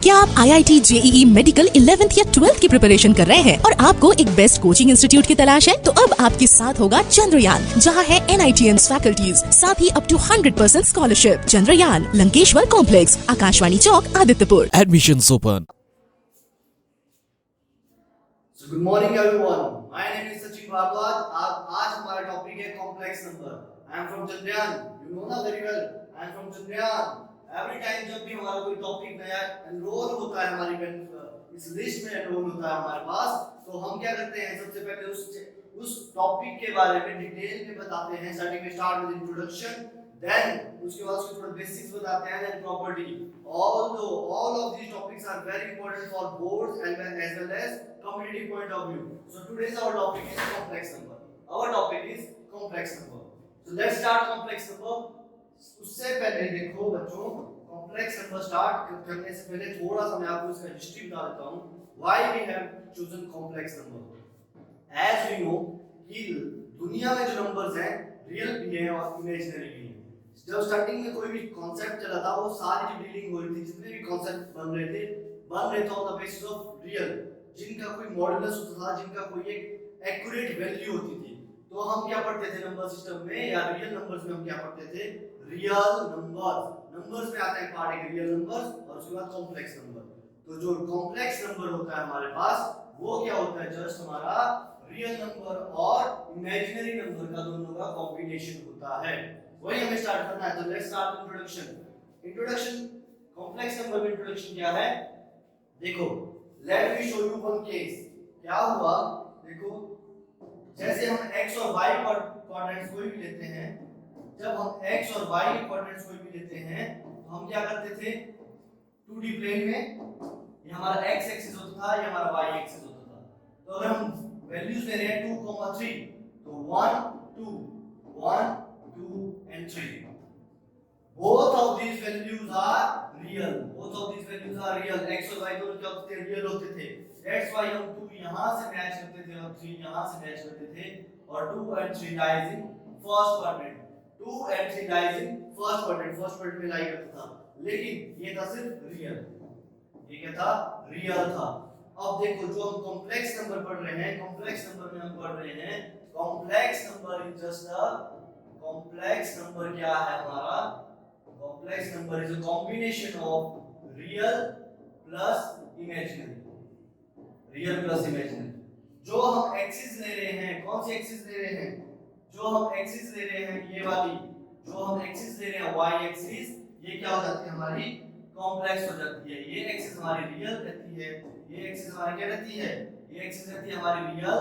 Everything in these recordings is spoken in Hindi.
क्या आप IIT JEE मेडिकल 11th या 12th की प्रिपरेशन कर रहे हैं और आपको एक बेस्ट कोचिंग इंस्टीट्यूट की तलाश है? तो अब आपके साथ होगा चंद्रयान, जहां है NITN फैकल्टीज, साथ ही up to 100% scholarship. Chandrayaan, Lankeshwar complex, Akashvani Chowk, Adityapur. Admissions open. So good morning everyone. My name is Sachin Bhardwaj. आज हमारा टॉपिक है complex number. I am from Chandrayaan. You know ना very well. I am from Chandrayaan. Every time जब भी हमारा कोई टॉपिक नया एनरोल होता है हमारी इस लिस्ट में एनरोल होता है हमारे पास, तो हम क्या करते हैं सबसे पहले उस टॉपिक के बारे में डिटेल में बताते हैं. स्टार्टिंग में स्टार्ट विद इंट्रोडक्शन, देन उसके बाद उसके थोड़ा बेसिक्स बताते हैं, then property. Although all of these topics are very important for boards and as well as competitive point of view. So today's our topic is complex number. Our topic is complex number. So let's start complex number. उससे पहले देखो बच्चों, कॉम्प्लेक्स नंबर स्टार्ट करने से पहले थोड़ा सा मैं आपको इसका हिस्ट्री बता देता हूँ. Why we have chosen complex number? As we know कि दुनिया में जो नंबर्स हैं रियल भी हैं और इमेजिनरी भी हैं. जब स्टार्टिंग में कोई भी कॉन्सेप्ट चला था, वो सारी जो डीलिंग हो रही थी, जितने भी कॉन्सेप्ट बन रहे थे on the basis of real, जिनका कोई मॉडुलस होता था, जिनका कोई एक एक्यूरेट वैल्यू होती थी. तो हम क्या पढ़ते थे नंबर सिस्टम में या रियल नंबर्स में? हम क्या पढ़ते थे? Real numbers. नंबर्स में आते हैं पार्ट एक रियल नंबर्स और उसके बाद कॉम्प्लेक्स नंबर. तो जो कॉम्प्लेक्स नंबर होता है हमारे पास, वो क्या होता है? जस्ट हमारा रियल नंबर और इमेजिनरी नंबर का दोनों का कॉम्बिनेशन होता है. वही हमें स्टार्ट करना है. तो let's start introduction. Complex number में इंट्रोडक्शन क्या है? देखो, let me show you one case. क्या हुआ? देखो, जैसे हम x और y कोऑर्डिनेट्स कोई भी लेते हैं, जब हम x और y कोऑर्डिनेट्स कोई भी लेते हैं, तो हम क्या करते थे? 2D प्लेन में ये हमारा x एक्सिस होता था, ये हमारा y एक्सिस होता था. तो अगर हम वैल्यूज ले रहे हैं 2, 3, तो 1 2 1 2 and 3. Both of these values are real. X और y दोनों क्या होते थे? रियल होते थे. That's why हम 2 यहाँ से मैच करते थे और 3 यहाँ से मैच करते थे, और 2 and 3 lies in first quadrant. 2 and 3 lies in first quadrant में लाई करता था. लेकिन ये था सिर्फ रियल. ये क्या था? रियल था. अब देखो, जो हम कॉम्प्लेक्स नंबर पढ़ रहे हैं, कॉम्प्लेक्स नंबर में हम पढ़ रहे हैं, complex number is just a complex number. क्या है हमारा complex number? Is a combination of real plus imaginary. जो हम एक्सिस ले रहे हैं, कौन सी एक्सिस ले रहे हैं? जो हम एक्सिस ले रहे हैं, ये वाली जो हम एक्सिस ले रहे हैं, y एक्सिस, ये क्या हो जाती है? हमारी कॉम्प्लेक्स हो जाती है. ये एक्सिस हमारी रियल रहती है, ये एक्सिस हमारी क्या रहती है? ये एक्सिस रहती है हमारी रियल,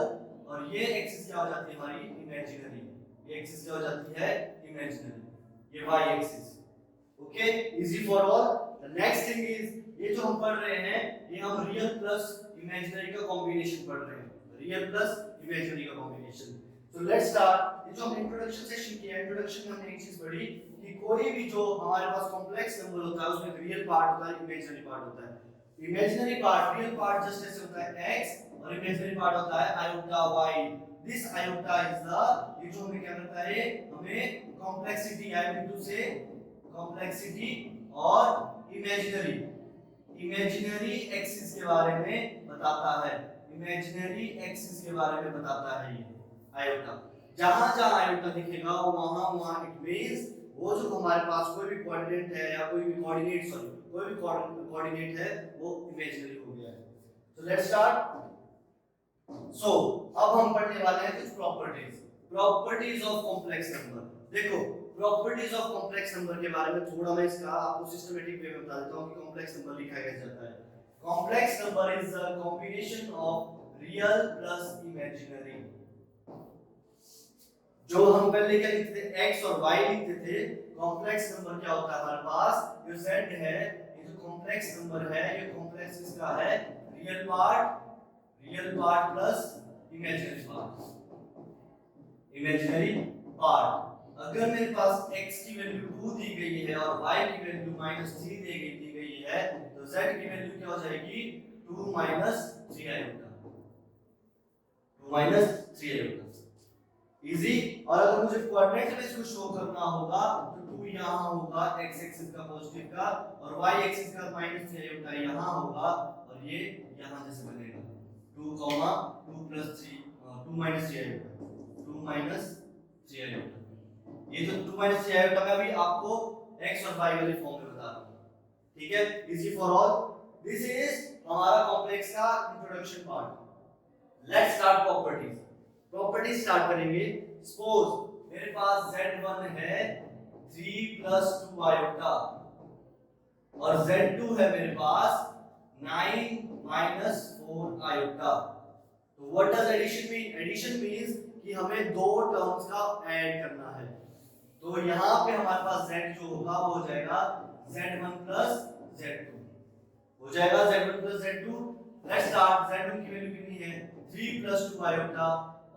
और ये एक्सिस क्या हो जाती है? हमारी इमेजिनरी. ये एक्सिस क्या हो जाती है? इमेजिनरी. ये y axis. Okay, easy for all. The next thing is, ये जो हम पढ़ रहे हैं, ये हम रियल प्लस इमेजिनरी का कॉम्बिनेशन पढ़ रहे हैं. रियल प्लस इमेजिनरी का कॉम्बिनेशन. So let's start. ये जो हम इंट्रोडक्शन सेशन किया, इंट्रोडक्शन में हमने एक चीज पढ़ी कि कोई भी जो हमारे पास कॉम्प्लेक्स नंबर होता है, उसमें रियल पार्ट होता है, इमेजिनरी पार्ट होता है. Imaginary part, real part just ऐसे होता है x, और इमेजिनरी पार्ट होता है iota y. This iota is the, ये जो हमें क्या करता है? हमें कॉम्प्लेक्सिटी, आई मीन टू से कॉम्प्लेक्सिटी और इमेजिनरी एक्सिस के बारे में बताता है. इमेजिनरी एक्सिस के बारे में बताता है ये आयोटा. जहां जहां आयोटा दिखेगा वहां इट मींस वो जो हमारे पास कोई भी कोऑर्डिनेट है या कोई भी कोऑर्डिनेट है, वो इमेजिनरी हो गया है. So let's start. सो अब हम पढ़ने वाले हैं कुछ प्रॉपर्टीज ऑफ कॉम्प्लेक्स नंबर. देखो, प्रॉपर्टीज ऑफ कॉम्प्लेक्स नंबर के बारे में थोड़ा मैं इसका आपको सिस्टमैटिक वे में बता देता हूं कि कॉम्प्लेक्स नंबर लिखा कैसे जाता है. Complex number is a combination of real plus imaginary. जो हम पहले क्या लिखते थे? x और y लिखते थे. कॉम्प्लेक्स नंबर क्या होता है हमारे पास? जो z है, ये जो कॉम्प्लेक्स नंबर है, ये कॉम्प्लेक्स किसका है? Real part plus imaginary part. अगर मेरे पास x की वैल्यू 2 दी गई है और y की वैल्यू -3 दी गई है, तो z की वैल्यू क्या हो जाएगी? 2 3 आयोटा. 2 3 आयोटा. इजी। और अगर मुझे क्वाड्रेंट में इसको शो करना होगा तो 2 यहाँ होगा x एक्सिस का पॉजिटिव का, और y एक्सिस का -3 यहाँ होगा, और ये यहाँ जैसे बनेगा 2, 2 + 3 2 - 3 2 - 3 ये जो 2 - 3 मैं अभी आपको x और y वाले फॉर्म में बता रहा हूँ, ठीक है। Easy for all. This is हमारा कॉम्प्लेक्स का introduction part. Let's start properties. Properties start करेंगे। सपोज मेरे पास z1 है 3 + 2 आयोटा, और z2 है मेरे पास 9 - 4 आयोटा। तो what does addition mean? Addition means कि हमें दो टर्म्स का ऐड करना है। तो यहाँ पे हमारे पास z जो होगा वो हो जाएगा z1 + z2 हो जाएगा, z1 + z2। Let's start. z1 की वैल्यू कितनी है 3 + 2 आयोटा,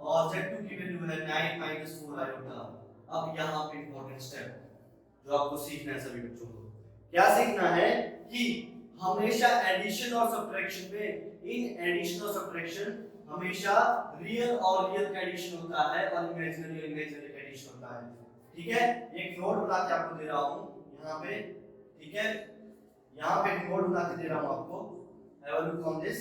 और z2 की वैल्यू है 9 - 4 आयोटा। अब यहाँ पे इंपॉर्टेंट स्टेप जो आपको सीखना है सभी बच्चों को, क्या सीखना है कि हमेशा एडिशन और सब्ट्रैक्शन में, इन एडिशन और सब्ट्रैक्शन हमेशा रियल और रियल का एडिशन होता है और इमेजिनरी और इमेजिनरी का एडिशन होता है, ठीक है। एक नोट बना के आपको दे रहा हूं यहाँ पे, ठीक है। यहाँ पे एक नोट बना के दे रहा हूं आपको, have a look on this.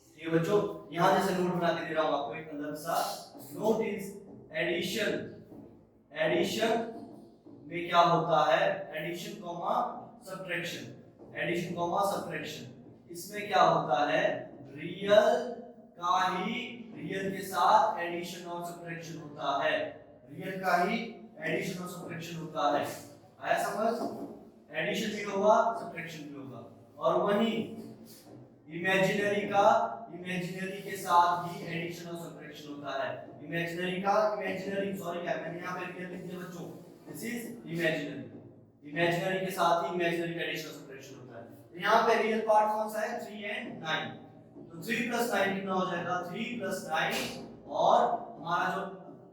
ठीक है बच्चों, यहाँ जैसे नोट बना के दे रहा हूं आपको एक अलग सा नोट इज एडिशन। एडिशन में क्या होता है, addition comma subtraction, addition comma subtraction. इसमें क्या होता है, रियल का ही रियल के साथ एडिशन और सब्ट्रैक्शन होता है, रियल का ही एडिशन और सब्ट्रैक्शन होता है। आया समझ? एडिशन भी होगा सब्ट्रैक्शन भी होगा। और वही इमेजिनरी का इमेजिनरी के साथ ही एडिशन और सब्ट्रैक्शन होता है। इमेजिनरी का इमेजिनरी, सॉरी क्या मैंने यहाँ पे रियल लिख दिया बच्चों, दिस इज इमेजिनरी। इमेजिनरी के साथ ही इमेजिनरी का एडिशन और सब्ट्रैक्शन होता है। यहाँ पे रियल पार्ट कौन सा है 3 और 9, तो 3 + 9 कितना हो जाएगा 3 + 9, और हमारा जो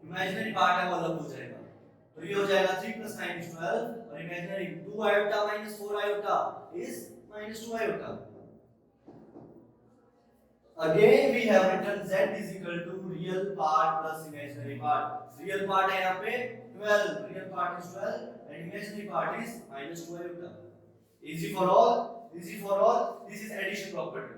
इमेजिनरी पार्ट है वो अलग हो जाएगा, तो ये हो जाएगा 3 + 9 = 12, और imaginary 2 iota - 4 iota is -2 iota. Again we have written z is equal to real part plus imaginary part. Real part है यहाँ पे 12, real part is 12 and imaginary part is -2 iota. Easy for all, easy for all. This is addition property.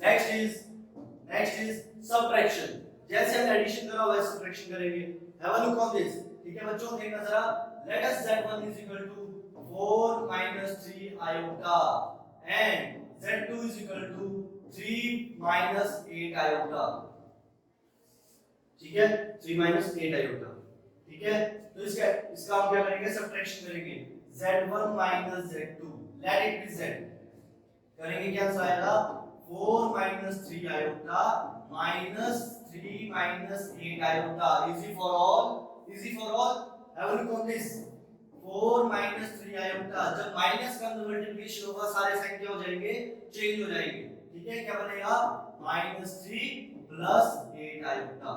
Next is subtraction. जैसे हम addition करा वैसे subtraction करेंगे। Have a look on this. ठीक है बच्चों, देखना जरा। Let us z1 is equal to 4 - 3 iota and z2 is equal to 3 - 8 iota, ठीक है। 3 - 8 आयोटा, ठीक है। तो इसका हम क्या करेंगे, सब्ट्रैक्शन करेंगे। z1 - z2, let it be z, करेंगे क्या आंसर आएगा 4 - 3 iota -3 - 8 iota. Easy for all, easy for all. Have a look on this. 4 - 3 iota, जब माइनस का मल्टीप्लिकेशन होगा सारे संख्या हो जाएंगे, चेंज हो जाएंगे, ठीक है। क्या बनेगा -3 + 8 आयोटा।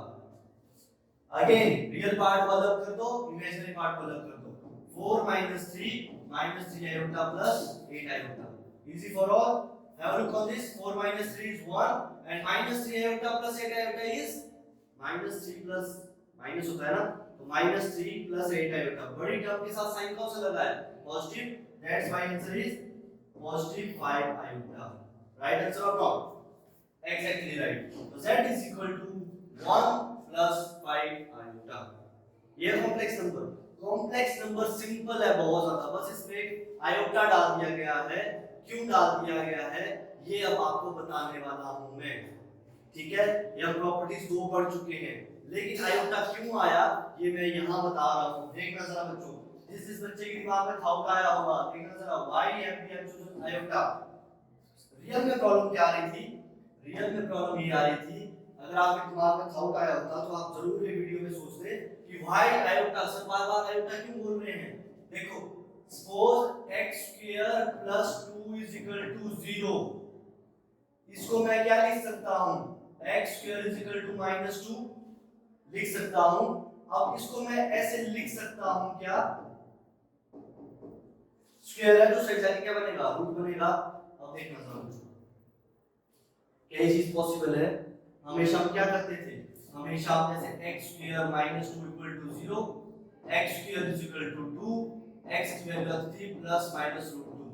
अगेन रियल पार्ट को अलग कर दो, इमेजिनरी पार्ट को अलग कर दो। 4 - 3 iota + 8 iota. Easy for all. Have a look on this. 4 - 3 is 1 and -3 iota + 8 iota is -3 plus minus होता है ना, तो -3 + 8 आयोटा। बड़ी टर्म के साथ साइन कौन सा लगा है, positive, that's why answer is +5 iota. Right answer और not? Exactly right. So z is equal to 1 + 5 iota. ये complex number, complex number simple है बहुत ज्यादा, बस इसमें आयोटा डाल दिया गया है। क्यों डाल दिया गया है ये अब आपको बताने वाला हूं मैं, ठीक है। ये हम प्रॉपर्टीज 2 पढ़ चुके हैं, लेकिन आयोटा क्यों आया ये मैं यहां बता रहा हूं। देखना जरा बच्चों, जिस बच्चे के दिमाग में थाउट आया होगा, देखना जरा why have we chosen iota. Real में प्रॉब्लम क्या आ रही थी, रियल में प्रॉब्लम ये आ रही थी, अगर आपके दिमाग में थाउट आया होता तो आप जरूर ये वीडियो में सोचते कि व्हाई आयोटा, सब बार-बार आयोटा क्यों बोल रहे हैं। देखो सपोज x² + 2 = 0, इसको मैं क्या लिख सकता हूं, x² = -2 लिख सकता हूं। अब इसको मैं ऐसे लिख सकता हूं क्या, स्क्वायर है तो साइड जाके क्या बनेगा, रूट बनेगा। अब देखना जरा क्या ये चीज पॉसिबल है। हमेशा हम क्या करते थे, हमेशा जैसे x square minus 2 equal to 0, x square is equal to 2, x की वैल्यू आती थी प्लस माइनस रूट 2,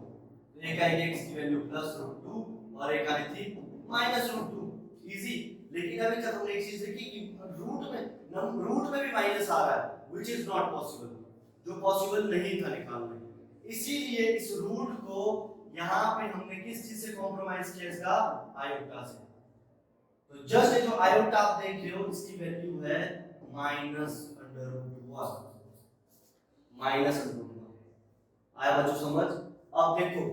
तो एक आएगी x की वैल्यू प्लस रूट 2 और एक आई थी माइनस रूट 2। इजी। लेकिन अभी तक हमने एक चीज देखी कि रूट में भी माइनस आ रहा है, व्हिच इज नॉट पॉसिबल, जो पॉसिबल नहीं था निकालना। इसीलिए इस रूट को यहाँ पे हमने किस चीज से कॉम्प्रोमाइज किया, इसका आयोटा से। तो जस्ट जो आयोटा आप देख रहे हो इसकी वैल्यू है minus under root 1, minus under root 1। आया बच्चों समझ? अब देखो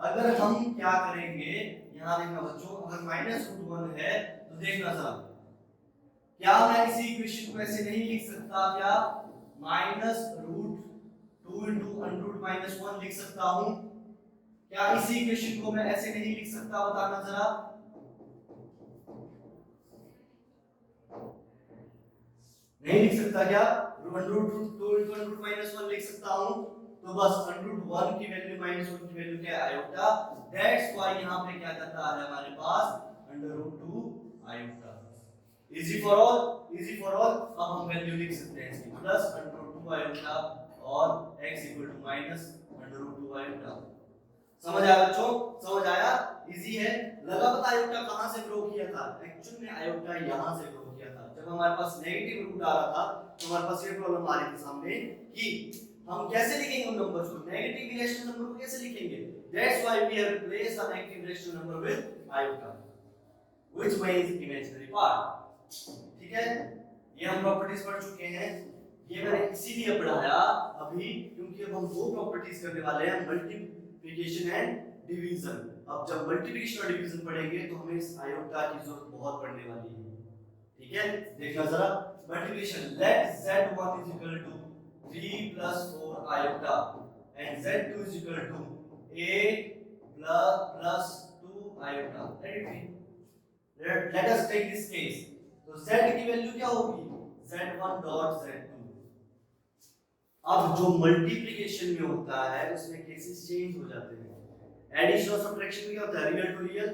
अगर हम क्या करेंगे, यहाँ देखना बच्चों, अगर माइनस रूट 1 है तो देखना जरा, क्या मैं इसी इक्वेशन को ऐसे नहीं लिख सकता क्या, minus root 2 into under root minus 1 लिख सकता हूं क्या? इसी इक्वेशन को मैं ऐसे नहीं लिख सकता, बताना जरा। नहीं लिख सकता क्या? Under root 2 into under root minus 1 लिख सकता हूं, तो बस अंडर रूट 1 की वैल्यू माइनस 1 की वैल्यू क्या है, आयोटा। दैट्स व्हाई यहां पे क्या करता है हमारे पास under root 2 iota. Easy for all, easy for all. अब हम वैल्यू लिख सकते हैं इसकी, प्लस अंडर रूट 2 आयोटा और x equal to minus under root 2 iota. समझ आया बच्चों? समझ आया? इजी है। लगा पता आयोटा कहां से ग्रो किया था? एक्चुअल में आयोटा यहां से ग्रो किया था। जब हमारे पास नेगेटिव रूट आ रहा था तो हमारे पास ये प्रॉब्लम आ रही थी सामने कि हम कैसे लिखेंगे उन नंबर्स को, नेगेटिव इरेशनल नंबर को कैसे लिखेंगे। That's why we have replaced the negative irrational number with iota, which means imaginary part. ठीक है, ये हम प्रॉपर्टीज पढ़ चुके हैं। ये मैंने इसीलिए पढ़ाया अभी क्योंकि अब हम दो प्रॉपर्टीज करने वाले हैं, मल्टीप्लिकेशन एंड डिवीजन। अब जब मल्टीप्लिकेशन और डिवीजन पढ़ेंगे तो हमें इस आयोटा की जरूरत बहुत पड़ने वाली है। ठीक है, देखना जरा multiplication, let z1 is equal to 3 plus 4 iota and z2 is equal to 8 plus 2 iota. Let it be. Let us take this case. तो z की वैल्यू क्या होगी, z1 dot z2। अब जो मल्टीप्लिकेशन में होता है उसमें केसेस चेंज हो जाते हैं। एडिशन और सब्ट्रैक्शन में क्या होता है, real to real,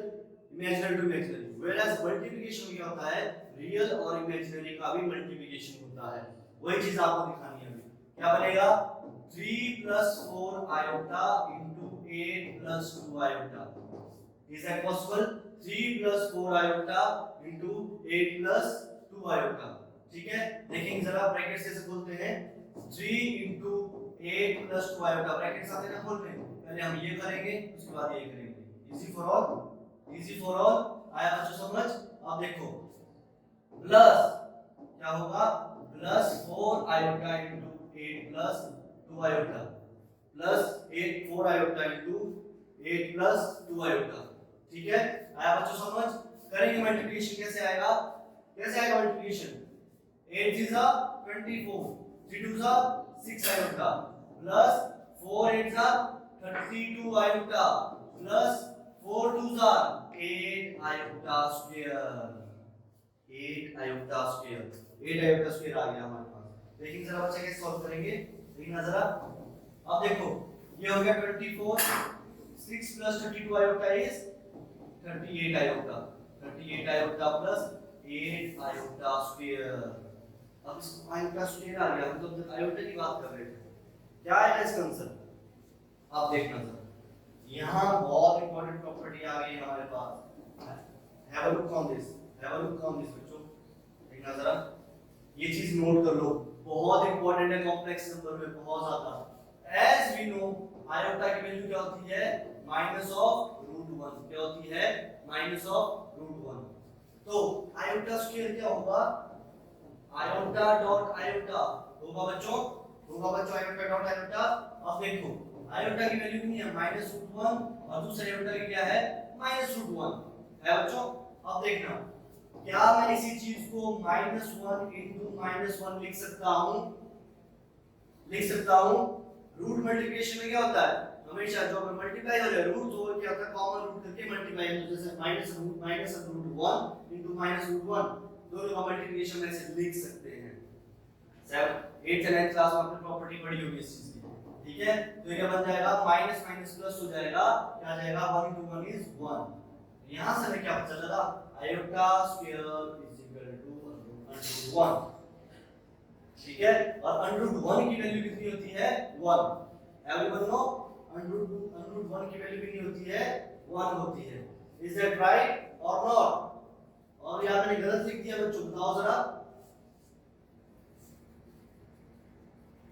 imaginary to imaginary. Whereas multiplication में क्या होता है, रियल और इमेजिनरी का भी मल्टीप्लिकेशन होता है। वही चीज आपको दिखानी है। क्या बनेगा, 3 plus 4 iota into 8 plus 2 iota। Is that possible? 3 plus 4 iota into 8 plus 2 iota। ठीक है, देखेंगे जरा, ब्रैकेट से खोलते हैं, 3 into 8 plus 2 iota, ब्रैकेट साथ ना खोलते हैं, पहले हम ये करेंगे उसके बाद ये करेंगे। Easy for all, easy for all. आया बच्चों समझ? अब देखो प्लस क्या होगा, plus 4 iota into 8 plus 2 iota plus 8 4 iota into 8 plus 2 iota। ठीक है, आया बच्चों समझ? करेंगे मल्टीप्लिकेशन, कैसे आएगा, कैसे आएगा मल्टीप्लिकेशन, 8 3 जा 24, 3 2 जा 6 iota plus 4 8 जा 32 iota plus 4 2 जा 8 iota square, 8 iota square, 8 iota square आ गया हमारे पास। लेकिन जरा बच्चे कैसे सॉल्व करेंगे, देखना जरा। अब देखो ये हो गया 24, 6 plus 32 iota is 38 iota, 38 iota plus 8 iota square। अब इसको आयोटा स्क्वायर आ गया, हम तो जब आयोटा की बात कर रहे थे, क्या है इसका आंसर। अब देखना जरा, यहाँ बहुत इंपॉर्टेंट प्रॉपर्टी आ गई हमारे पास। Have a look on this, have a look on this बच्चों, देखना जरा, ये चीज नोट कर लो, बहुत इंपॉर्टेंट है कॉम्प्लेक्स नंबर में, बहुत ज्यादा। एज वी नो आयोटा की वैल्यू क्या होती है, माइनस ऑफ रूट 1। क्या होती है, माइनस ऑफ रूट 1। तो आयोटा स्क्वायर क्या होगा, आयोटा डॉट आयोटा होगा बच्चों, होगा बच्चों आयोटा डॉट आयोटा। अब देखो आयोटा की वैल्यू नहीं है माइनस रूट 1 और दूसरे आयोटा की क्या है, माइनस रूट 1 है बच्चों। अब देखना, क्या मैं इसी चीज को -1 into -1 लिख सकता हूं, लिख सकता हूं। रूट मल्टीप्लिकेशन में क्या होता है, हमेशा जो मल्टीप्लाई हो रहा है रूट, तो क्या होता है कॉमन रूट करके मल्टीप्लाई, तो जैसे -√1 into -√1 दोनों का मल्टीप्लिकेशन में ऐसे लिख सकते हैं। 8th और 9th क्लास में आपने प्रॉपर्टी पढ़ी होगी इस चीज की। ठीक है, तो ये क्या बन जाएगा, माइनस माइनस प्लस हो जाएगा, क्या आ जाएगा, 1 into 1 is 1। यहां से हमें क्या पता चला, iota square is equal to √1, ठीक है। और √1 की वैल्यू कितनी होती है 1। एवरीवन नो √1 की वैल्यू कितनी होती है 1 होती है। इज दैट राइट और नॉट? और यहाँ मैंने गलत लिख दिया बच्चों, बताओ जरा।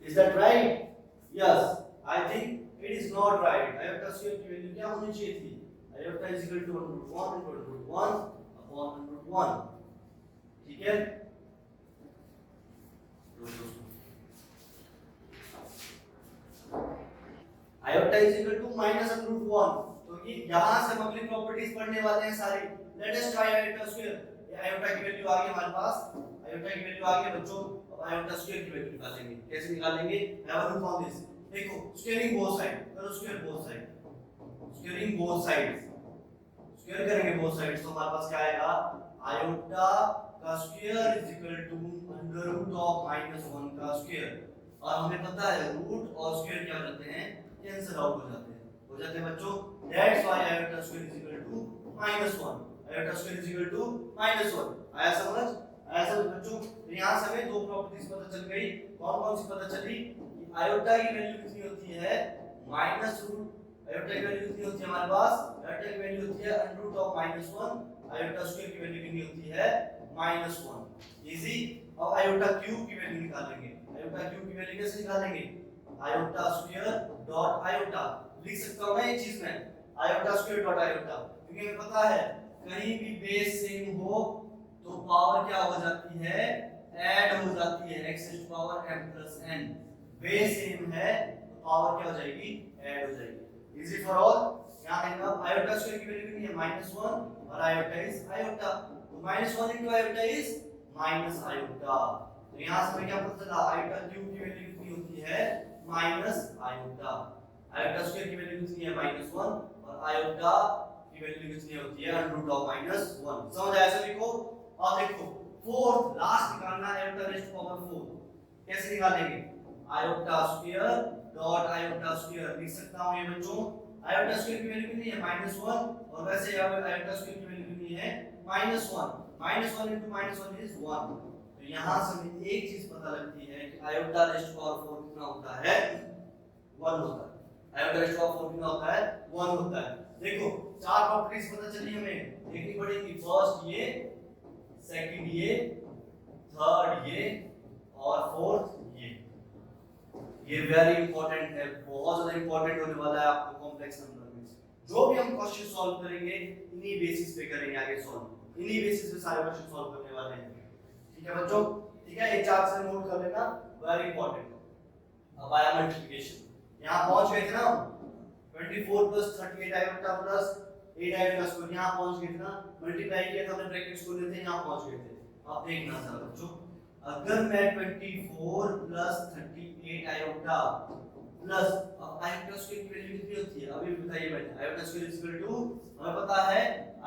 Is that right? Yes, I think it is not right. Iota square की वैल्यू क्या होनी चाहिए थी? Iota is equal to √1 upon √1, ठीक है। आयोटा इज इक्वल टू -√1, क्योंकि यहां से हम अगली प्रॉपर्टीज पढ़ने वाले हैं सारी। Let us try iota square. Iota की वैल्यू आ गई हमारे पास, आयोटा की वैल्यू आ गई बच्चों। अब आयोटा स्क्वायर की वैल्यू निकालेंगे। कैसे निकालेंगे? Have a look on this. देखो, स्क्वायरिंग बोथ साइड, करो square both side, squaring both sides, square करेंगे बोथ साइड्स तो हमारे पास क्या आएगा? आयोटा का स्क्वायर इज इक्वल टू √(-1) का स्क्वायर। और हमें पता है रूट और स्क्वायर क्या हो जाते हैं? कैंसिल आउट हो जाते हैं बच्चों। That's why iota square is equal to -1। Iota square is equal to -1। आया समझ? आया समझ बच्चों? तो यहां से हमें दो प्रॉपर्टीज पता चल गई। कौन कौन सी पता चली? कि आयोटा की वैल्यू कितनी होती है? -रूट। आयोटा की वैल्यू कितनी होती है हमारे पास? आयोटा की वैल्यू होती है √(-1). आयोटा स्क्वायर की वैल्यू कितनी होती है? -1। इजी। अब आयोटा क्यूब की वैल्यू निकालेंगे। आयोटा क्यूब की वैल्यू कैसे निकालेंगे? आयोटा स्क्वायर डॉट आयोटा लिख सकता हूं ना ये चीज में, आयोटा स्क्वायर डॉट आयोटा, क्योंकि हमें पता है कहीं भी बेस सेम हो तो पावर क्या हो जाती है? ऐड हो जाती है, x⁴m+n। बेस सेम है तो पावर क्या हो जाएगी? ऐड हो जाएगी। Easy for all. यहां देखना, आयोटा स्क्वायर की वैल्यू कितनी है? -1 और आयोटा इज आयोटा, तो -1 into iota is minus iota. तो यहां से हमें क्या पता चला? आयोटा क्यूब की वैल्यू कितनी होती है? Minus iota. आयोटा स्क्वायर की वैल्यू कितनी है? -1 और आयोटा की वैल्यू कितनी होती है? √(-1). समझ आया सभी को? और देखो, फोर्थ लास्ट निकालना है, आयोटा रेज़ टू पावर 4। कैसे निकालेंगे? Iota square dot iota square लिख सकता हूं ये बच्चों। आयोटा स्क्वायर की वैल्यू कितनी है? -1 और वैसे आयोटा स्क्वायर की वैल्यू कितनी है? -1। -1 into -1 is 1। तो यहां से हमें एक चीज पता लगती है कि आयोटा रेज़ टू पावर 4 कितना होता है? 1 होता है। आयोटा रेज़ टू पावर 4 कितना होता है? 1 होता है। देखो, चार प्रॉपर्टीज पता चली हमें, देखनी पड़ेगी। फर्स्ट ये, सेकंड ये, थर्ड ये और फोर्थ ये वेरी इंपॉर्टेंट है, बहुत ज्यादा इंपॉर्टेंट होने वाला है आपको कॉम्प्लेक्स नंबर में। जो भी हम क्वेश्चन सॉल्व करेंगे इन्हीं बेसिस पे करेंगे आगे सॉल्व, इन्हीं बेसिस पे सारे क्वेश्चन सॉल्व करने वाले हैं। ठीक है बच्चों? ठीक है, ये चार्ट से नोट कर लेना, वेरी इंपॉर्टेंट। अब आया मल्टीप्लिकेशन। यहां पहुंच गए थे ना, 24 + 38 आयोटा प्लस 8 आयोटा स्क्वायर, यहां पहुंच गए थे ना, मल्टीप्लाई किया था, हमने ब्रैकेट्स खोले थे, यहां पहुंच गए थे। अब देखना जरा बच्चों, अगर मैं 24 + 38 आयोटा प्लस, अब आयोटा स्क्वायर की वैल्यू कितनी होती है? अभी बताइए भाई। Iota square is equal to, हमें पता है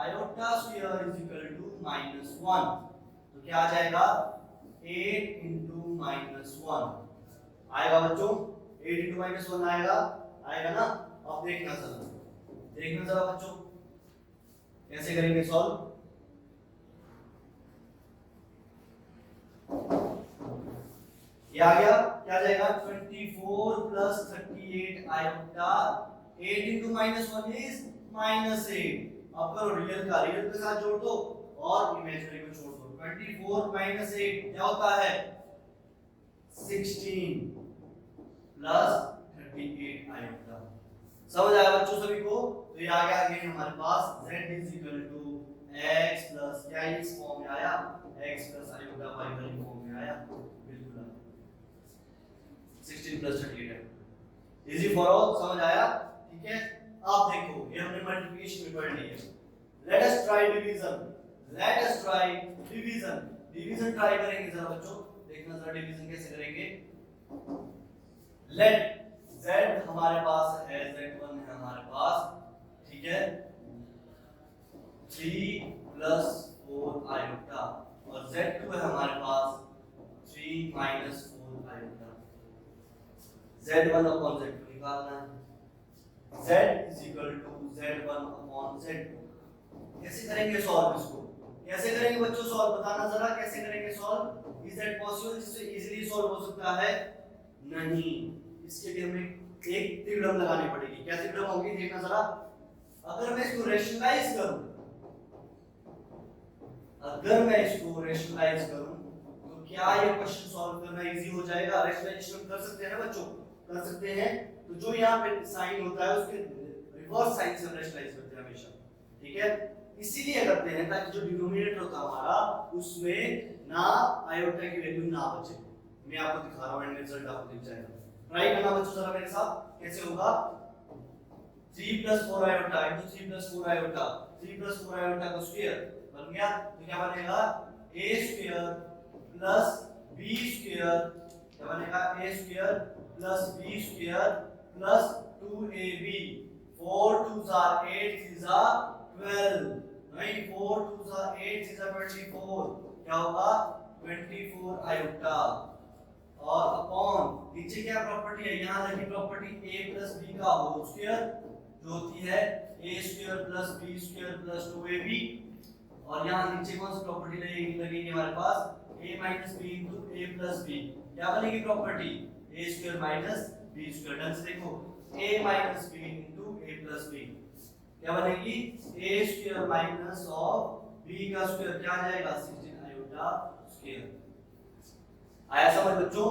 iota square is equal to -1, तो क्या आ जाएगा? 8 * -1 आएगा बच्चों। 8 * -1 आएगा, आएगा ना? अब देखना जरा बच्चों कैसे करेंगे सॉल्व। ये आ गया, क्या जाएगा? 24 + 38 आयोटा, 8 * -1 इज -8। अब करो रियल का रियल के साथ जोड़ दो और इमेजिनरी को छोड़ दो। 24 - 8 क्या होता है? 16 + 38 आयोटा। समझ आया बच्चों सभी को? तो ये आ गया अगेन हमारे पास z = x + क्या इस फॉर्म में आया? x + आयोटा y वाली फॉर्म में आया, बिल्कुल 16 + 38 है। इजी फॉर ऑल, समझ आया? ठीक है। अब देखो, ये हमने मल्टीप्लिकेशन में पढ़ ली है। Let us try division. Division try करेंगे जरा बच्चों, देखना जरा डिवीजन कैसे करेंगे। लेट z हमारे पास है, z1 है हमारे पास, ठीक है, 3 + 4 आयोटा और z2 है हमारे पास 3 - 4 आयोटा। z1 upon z2 निकालना है। z = z1 upon z2। कैसे करेंगे सॉल्व इसको? कैसे करेंगे बच्चों सॉल्व, बताना जरा कैसे करेंगे सॉल्व। इज दैट पॉसिबल, जिससे इजीली सॉल्व हो सकता है? नहीं, इसके लिए हमें एक त्रिगुणम लगानी पड़ेगी। क्या त्रिगुणम होगी देखना जरा। अगर मैं इसको रैशनलाइज करूं, अगर मैं इसको रैशनलाइज करूं तो क्या ये क्वेश्चन सॉल्व करना इजी हो जाएगा? रैशनलाइजेशन कर सकते हैं ना बच्चों, कर सकते हैं। तो जो यहाँ पे साइन होता है उसके रिवर्स साइन से रैशनलाइज करते हैं हमेशा, ठीक है। इसीलिए करते हैं ताकि जो डिनोमिनेटर होता है हमारा उसमें ना आयोटा की वैल्यू ना बचे। मैं आपको दिखा रहा हूं एंड रिजल्ट आपको दिख जाएगा। ट्राई करना बच्चों जरा मेरे साथ, कैसे होगा। 3 + 4 आयोटा into 3 + 4 आयोटा, 3 + 4 आयोटा का स्क्वायर बन गया। तो क्या बनेगा a² + b², क्या बनेगा a² + b² + 2ab। 4 2s are 8, 3s are 12, नहीं 4 2s are 8, 3s are 24, क्या होगा 24 आयोटा। और अपॉन नीचे क्या प्रॉपर्टी है, यहां लगी प्रॉपर्टी a + b का होल स्क्वायर जो होती है a² + b² + 2ab। और यहां नीचे कौन सी प्रॉपर्टी लगेगी हमारे पास a - b * a + b। क्या बनेगी प्रॉपर्टी a² - b²। ढंग से देखो a - b * a + b क्या बनेगी a² - b का स्क्वायर, क्या आ जाएगा 16 आयोटा स्क्वायर। आया समझ बच्चों।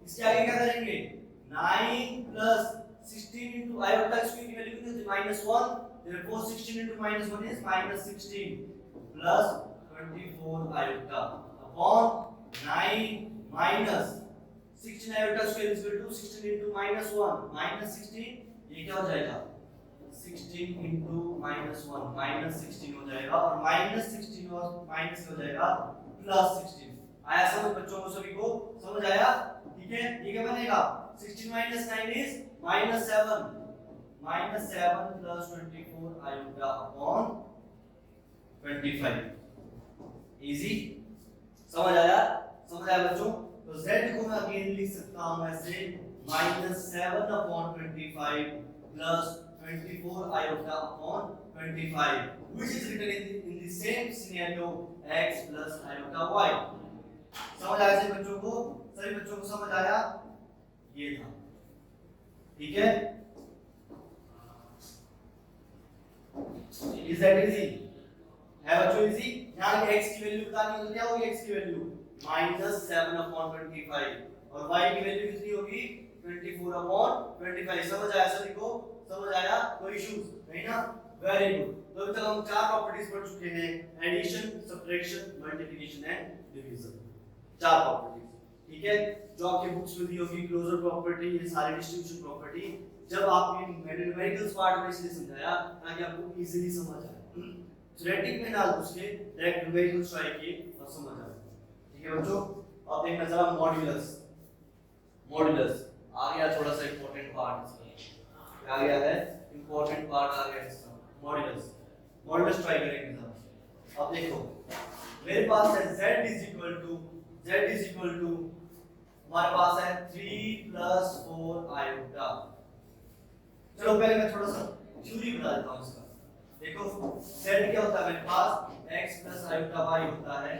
इसके आगे क्या करेंगे 9 + 16 into आयोटा स्क्वायर की वैल्यू कितनी होती है -1, therefore 16 into -1 is -16 plus 24 iota upon 9 minus 16 iota square is equal to 16 into -1 -16, ये क्या हो जाएगा 16 into -1 -16 हो जाएगा, और -16 और माइनस हो जाएगा +16। आया समझ बच्चों को, सभी को समझ आया? ठीक है, ये क्या बनेगा 16 - 9 is -7 plus 24 iota upon 25। Easy, समझ आया? समझ आया बच्चों। तो z को मैं अगेन लिख सकता हूं ऐसे -7 upon 25 plus 24 iota upon 25, which is written in the same scenario x plus iota y। समझ आया सभी बच्चों को? सभी बच्चों को समझ आया? ये था, ठीक है। Is that easy? है बच्चों इजी? यहाँ की x की वैल्यू बतानी होगी, क्या होगी x की वैल्यू -7 upon 25, और y की वैल्यू कितनी होगी 24 upon 25। समझ आया सभी को? समझ आया? कोई इश्यूज नहीं ना? Very good. तो अभी तक हम 4 प्रॉपर्टीज पढ़ चुके हैं, addition, subtraction, multiplication and division. 4 properties, ठीक है, जो आपके बुक्स में दी होगी। क्लोजर प्रॉपर्टी, ये सारी डिस्ट्रीब्यूशन प्रॉपर्टी। जब आप ये न्यूमेरिकल्स पार्ट में इसलिए समझाया ताकि आपको इजीली समझ आए। थ्योरेटिक में ना उसके डायरेक्ट न्यूमेरिकल्स ट्राई किए और समझ आए, ठीक है बच्चों। अब देखना जरा मॉड्यूलस। मॉड्यूलस आ गया, थोड़ा सा इंपॉर्टेंट पार्ट इसका आ गया है, इंपॉर्टेंट पार्ट आ गया इसका मॉड्यूलस। मॉड्यूलस ट्राई करेंगे जरा। अब देखो मेरे पास है z इज इक्वल टू हमारे पास है 3 + 4 आयोटा। चलो पहले मैं थोड़ा सा थ्योरी बता देता हूं इसका। देखो z क्या होता है मेरे पास x + आयोटा y होता है।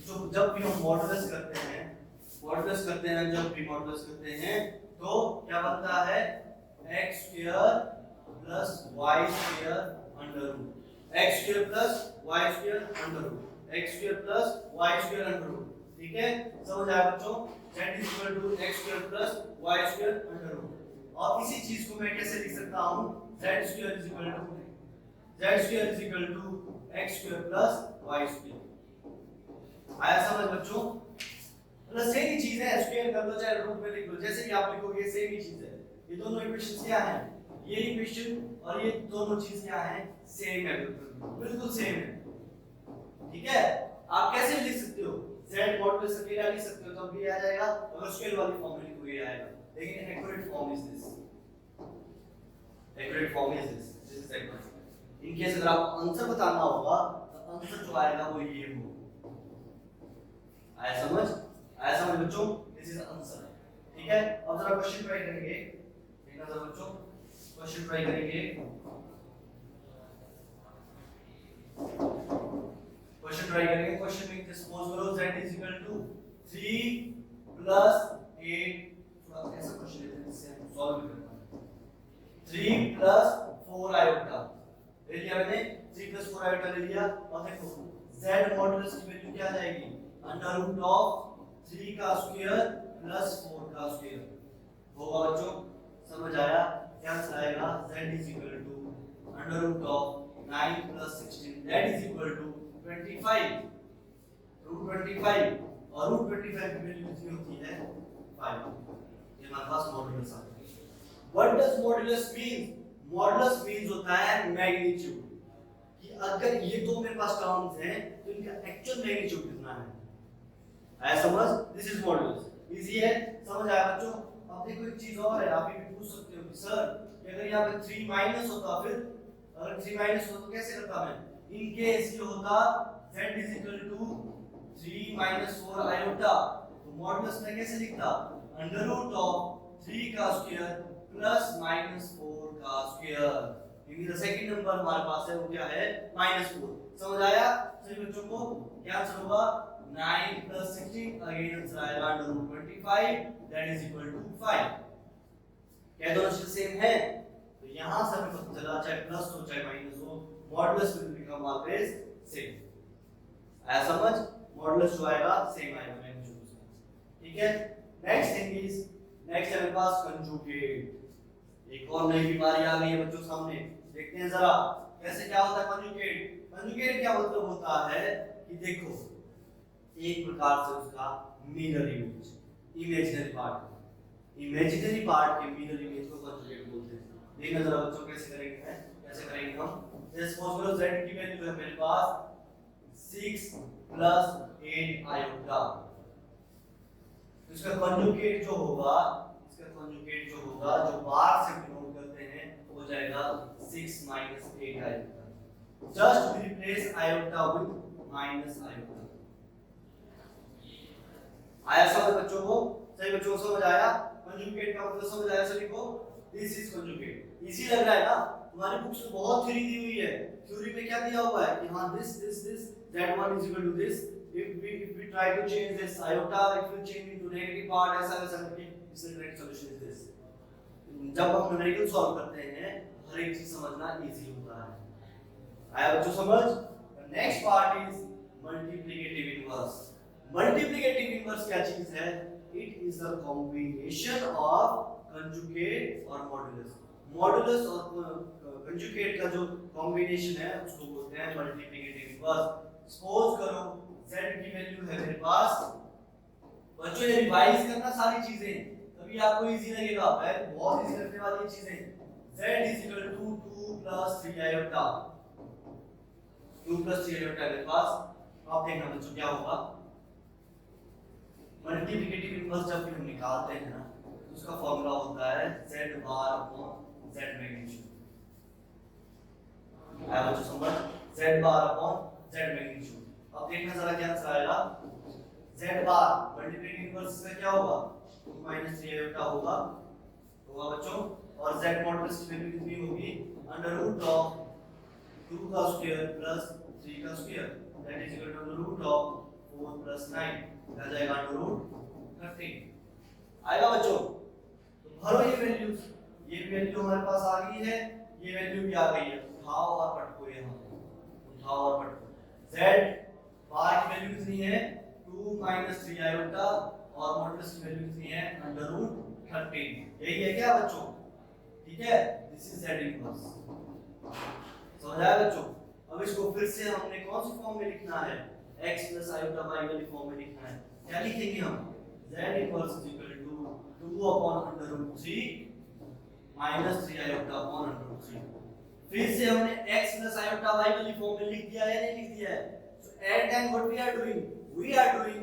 जो जब भी हम मॉड्यूलस करते हैं जब भी मॉड्यूलस करते हैं तो क्या बनता है x² + y² under root, x² + y² under root, x² + y² under root. ठीक है, समझ आया बच्चों? z = x² + y² under root. और इसी चीज को मैं कैसे लिख सकता हूं z² = x² + y²। आया समझ बच्चों? मतलब सेम ही चीज है, स्क्वायर कर लो चाहे रूट में लिख लो, जैसे भी आप लिखोगे सेम ही चीज है। ये दोनों इक्वेशंस क्या हैं? ये इक्वेशन और ये दोनों चीज क्या है? सेम है, बिल्कुल सेम है। ठीक है, आप कैसे लिख सकते हो? z मॉडुलस अकेला लिख सकते हो तब भी आ जाएगा, अगर स्क्वायर वाली फॉर्म में लिखोगे आएगा। लेकिन accurate form is this, accurate form is this is accurate. In case अगर आपको आंसर बताना होगा तो आंसर जो आएगा वो ये होगा। आया समझ? आया समझ बच्चों? This is answer. ठीक है, अब जरा क्वेश्चन ट्राई करेंगे। देखना जरा बच्चों, क्वेश्चन ट्राई करेंगे। ले लिया मैंने 3 + 4 आयोटा ले लिया और देखो z मॉडुलस की वैल्यू क्या आ जाएगी अंडर रूट ऑफ 3 का स्क्वायर प्लस 4 का स्क्वायर होगा बच्चों समझ आया क्या आएगा z is equal to under root of 9 + 16 that is equal to 25 root 25 और रूट 25 की वैल्यू कितनी होती है 5 ये हमारे पास मॉडुलस आ गया what does modulus mean modulus means होता है मैग्नीट्यूड कि अगर ये दो मेरे पास टर्म्स हैं तो इनका एक्चुअल मैग्नीट्यूड कितना है आया समझ दिस इज मॉडुलस इजी है समझ आया बच्चों अब देखो एक चीज और है आप ये भी पूछ सकते हो कि सर अगर यहां पे 3 माइनस होता फिर अगर 3 माइनस होता तो कैसे करता मैं इन केस ये होता z is equal to 3 - 4 iota तो मॉडुलस में कैसे लिखता अंडर रूट ऑफ 3 का स्क्वायर प्लस -4 का स्क्वायर क्योंकि द सेकंड नंबर हमारे पास है वो क्या है -4 समझ आया सभी बच्चों को क्या आंसर होगा 9 + 16 अगेन आंसर आएगा under root 25 that is equal to 5 क्या दोनों सेम है तो यहां से हमें पता चला चाहे प्लस हो चाहे माइनस हो modulus will become always same आया समझ मॉडुलस जो आएगा सेम आएगा मैग्नीट्यूड ठीक है नेक्स्ट थिंग इज नेक्स्ट है हमारे पास कंजुगेट एक और नई बीमारी आ गई है बच्चों सामने देखते हैं जरा कैसे क्या होता है कंजुगेट कंजुगेट क्या मतलब होता है कि देखो एक प्रकार से उसका मिरर इमेज इमेजिनरी पार्ट के मिरर इमेज को कंजुगेट बोलते हैं देखना जरा बच्चों कैसे करेंगे हम जैसे सपोज करो z की वैल्यू है मेरे पास 6 + 8 आयोटा इसका कंजुगेट जो होगा जो बार से डिनोट करते हैं वो हो जाएगा 6 - 8 iota just replace iota with minus iota आया समझ बच्चों को सही बच्चों को समझ आया कंजुगेट का मतलब समझ आया सभी को दिस इज कंजुगेट इजी लग रहा है ना तुम्हारी बुक्स में बहुत थ्योरी दी हुई है थ्योरी में क्या दिया हुआ है कि हां this z1 is equal to this if we try to change this iota it will change into negative part ऐसा वैसा करके इसका डायरेक्ट सॉल्यूशन इज दिस जब हम न्यूमेरिकल सॉल्व करते हैं हर एक चीज समझना इजी होता है आया बच्चों समझ next part is multiplicative inverse क्या चीज है it is the combination of conjugate और मॉडुलस और कंजुगेट का जो कॉम्बिनेशन है उसको बोलते हैं मल्टीप्लिकेटिव इनवर्स सपोज करो z की वैल्यू है मेरे पास बच्चों ये रिवाइज करना सारी चीजें तभी आपको इजी लगेगा बहुत इजी लगने वाली चीजें z = 2 + 3 आयोटा 2 + 3 आयोटा मेरे पास आप देखना बच्चों क्या होगा मल्टीप्लिकेटिव इनवर्स जब भी हम निकालते हैं ना उसका फॉर्मूला होता है z bar upon z magnitude आया बच्चों समझ z bar upon z magnitude अब देखना जरा क्या आंसर आएगा z बार मल्टीप्लिकेटिव इनवर्स का क्या होगा 2 - 3 आयोटा होगा बच्चों और z मॉडुलस की वैल्यू कितनी होगी अंडर रूट ऑफ 2 का स्क्वायर प्लस 3 का square that is equal to under root of 4 + 9 आ जाएगा अंडर रूट 13 आएगा बच्चों तो भरो ये वैल्यूज ये वैल्यू हमारे पास आ गई है ये वैल्यू भी आ गई है उठाओ और पटको यहां उठाओ और पटको z बार की वैल्यू कितनी है 2 - 3 आयोटा और मॉडुलस की वैल्यू कितनी है अंडर रूट 13 यही है क्या बच्चों ठीक है दिस इज z इनवर्स समझ आया बच्चों अब इसको फिर से हमने कौन सी फॉर्म में लिखना है x + आयोटा y वाली फॉर्म में लिखना है क्या लिखेंगे हम z इनवर्स = 2/√3 - 3 आयोटा /√3 फिर से हमने x + आयोटा y वाली फॉर्म में लिख दिया है नहीं लिख दिया है so at time what we are doing we are doing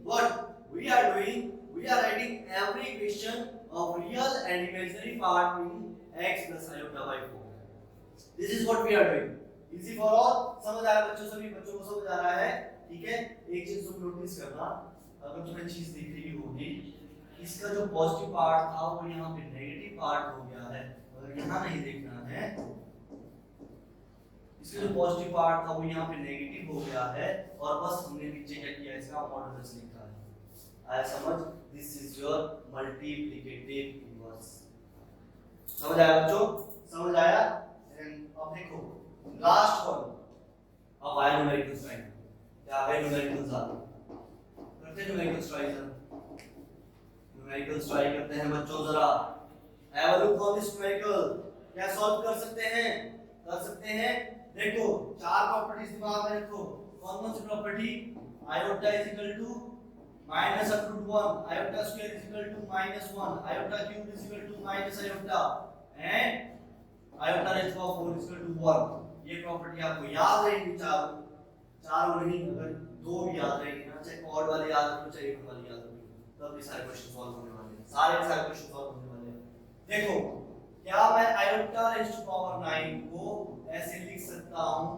what we are writing every equation of real and imaginary part in x + iota y form this is what we are doing easy for all समझ आया बच्चों सभी बच्चों को समझ आ रहा है ठीक है एक चीज तुम नोटिस करना अगर तुम्हें चीज दिख रही होगी इसका जो पॉजिटिव पार्ट था वो यहाँ पे नेगेटिव पार्ट हो गया है अगर यहाँ नहीं देखना है इसका जो पॉजिटिव पार्ट था वो यहाँ पे नेगेटिव हो गया है और बस हमने नीचे क्या किया इसका मॉडुलस लिखा है आया समझ this is your multiplicative inverse समझ आया बच्चों समझ आया सेकंड। अब देखो लास्ट वन, अब आया न्यूमेरिकल्स टाइम। क्या आ गए न्यूमेरिकल्स? आ करते हैं numericals try sir, numericals try करते हैं बच्चों जरा। Have a look on this numerical. क्या सॉल्व कर सकते हैं? कर सकते हैं। देखो चार प्रॉपर्टीज दिमाग में रखो। कौन कौन सी property? Iota is equal to minus up root 1, iota square is equal to minus 1, iota cube is equal to minus iota, and iota raise to power 4 is equal to 1। ये प्रॉपर्टी आपको याद रहेगी चारों नहीं, अगर दो भी याद रहेगी ना, चाहे ऑड वाली याद रखो चाहे इवन वाली याद रखो, तब ये सारे क्वेश्चन सॉल्व होने वाले हैं। सारे क्वेश्चन सॉल्व होने वाले हैं। देखो क्या मैं आयोटा रेज़ टू पावर 9 को ऐसे लिख सकता हूं,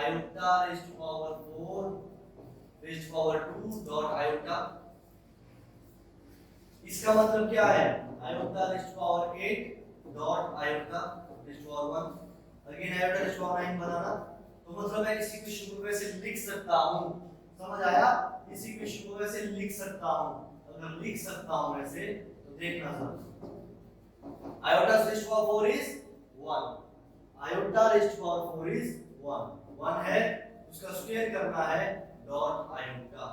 iota raise to power 4 raise to power 2 dot iota. इसका मतलब क्या है? Iota raise to power 8 dot iota raise to power 1। Again iota raise to power 9 बनाना, तो मतलब मैं इस इक्वेशन को वैसे लिख सकता हूं। समझ आया? इस इक्वेशन को वैसे लिख सकता हूं। अगर लिख सकता हूं वैसे तो देखना जरा, iota raise to power 4 is 1, iota raise to power 4 is 1 है, उसका स्क्वायर करना है डॉट आयोटा।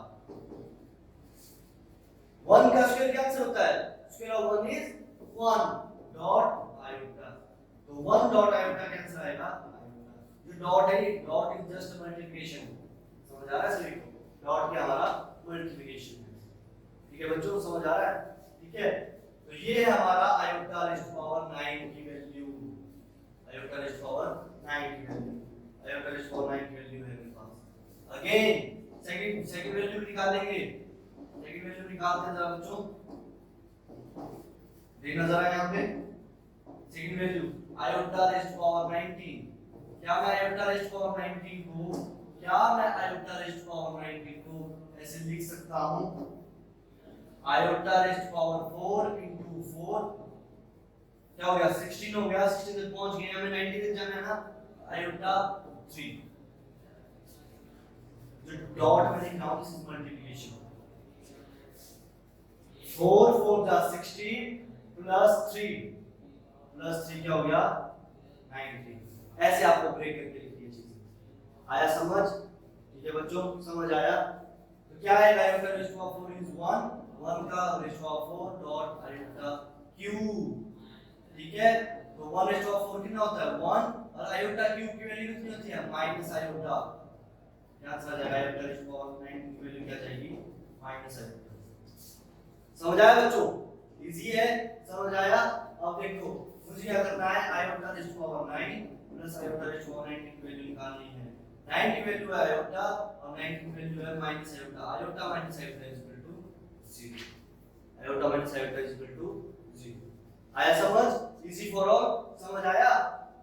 1 का स्क्वायर क्या आंसर होता है? Square of 1 is 1 dot iota. तो 1 डॉट आयोटा का आंसर आएगा आयोटा। जो डॉट है ये डॉट इज जस्ट मल्टीप्लिकेशन। समझ आ रहा है सभी को? डॉट क्या हमारा मल्टीप्लिकेशन है। ठीक है बच्चों, समझ आ रहा है? ठीक है, तो ये है हमारा आयोटा रेज़ टू पावर 9 की value, iota raise to power 9 की value, iota raise to power 9 की वैल्यू है मेरे पास। अगेन सेकंड वैल्यू निकालेंगे। सेकंड वैल्यू निकालते हैं जरा बच्चों, देखना जरा यहां पे second value iota raise to power 19। क्या मैं आयोटा रेज़ टू पावर 19 को ऐसे लिख सकता हूं, iota raise to power 4 into 4 क्या हो गया? 16 हो गया। 16 तक पहुंच गए, हमें 90 तक जाना है ना, आयोटा 3। जो डॉट में लिखा हूं दिस इज मल्टीप्लिकेशन। 4 4 जा 16 प्लस 3 क्या हो गया? 90। ऐसे आपको ब्रेक करके लिखनी है चीजें। आया समझ? ठीक है बच्चों, समझ आया? तो क्या है? Iota raise to power 4 is 1 का raise to power 4 dot iota cube. ठीक है, तो 1 रेज़ टू पावर 4 कितना होता है? 1, और आयोटा क्यूब की वैल्यू कितनी होती है? Minus iota. क्या आंसर आ जाएगा? आयोटा रेज़ टू पावर 9 की वैल्यू क्या जाएगी? Minus iota. समझ आया बच्चों? इजी है, समझ आया? अब देखो मुझे क्या करना है, iota raise to power 9 plus iota raise to power 9 की वैल्यू निकालनी है। 9 की वैल्यू है आयोटा और 9 की वैल्यू है minus iota. Iota minus iota is equal to 0, iota minus iota is equal to 0। आया समझ? Easy for all. समझ आया?